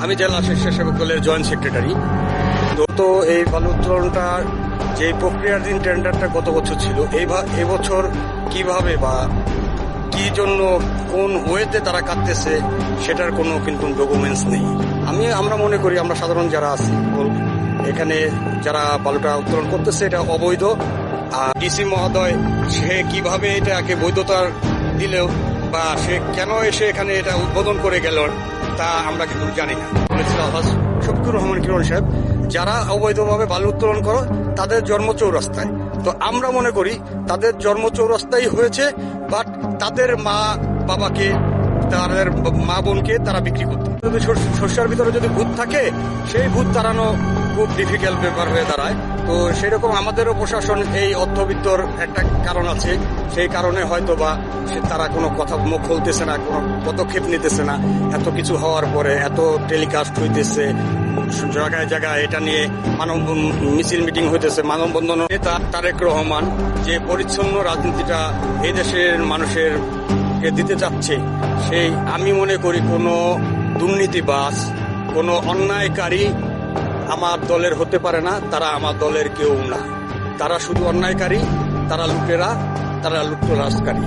আমি জেলা স্বেচ্ছাসেবক দলের জয়েন্ট সেক্রেটারি। তো এই বালু উত্তোলনটা যে প্রক্রিয়াধীন টেন্ডারটা গত বছর ছিল, এবছর কিভাবে বা কি জন্য কোন ওয়েতে তারা কাটতেছে সেটার কোনো কিন্তু ডকুমেন্টস নেই। আমরা মনে করি, আমরা সাধারণ যারা আছি এখানে যারা বালুটা উত্তোলন করতেছে এটা অবৈধ। আর ডিসি মহোদয় সে কিভাবে এটাকে বৈধতা দিলেও বা সে কেন এসে এখানে এটা উদ্বোধন করে গেল তা আমরা কিন্তু জানি না। বলেছিল শফিকুর রহমান কিরণ সাহেব, যারা অবৈধভাবে বালু উত্তোলন করো তাদের জন্ম চৌরাস্তায়। তো আমরা মনে করি তাদের জন্ম চৌরাস্তাই হয়েছে, বাট তাদের মা বাবাকে, তাদের মা বোনকে তারা বিক্রি করতে। যদি শস্যের ভিতরে যদি ভূত থাকে, সেই ভূত তাড়ানো খুব ডিফিকাল্ট ব্যাপার হয়ে দাঁড়ায়। তো সেরকম আমাদেরও প্রশাসন এই অর্থবিত্তর একটা কারণ আছে, সেই কারণে হয়তো বা তারা কোনো কথা মুখ খুলতেছে না, কোনো পদক্ষেপ নিতেছে না। এত কিছু হওয়ার পরে এত টেলিকাস্ট হইতেছে জায়গায় জায়গায়, এটা নিয়ে মানব মিছিল মিটিং হইতেছে, মানববন্ধন। নেতা তারেক রহমান যে পরিচ্ছন্ন রাজনীতিটা এই দেশের মানুষের দিতে চাচ্ছে, সেই আমি মনে করি কোনো দুর্নীতিবাজ, কোনো অন্যায়কারী আমার দলের হতে পারে না। তারা আমার দলের কেউ না, তারা শুধু অন্যায়কারী, তারা লুটেরা, তারা লুটতরাজকারী।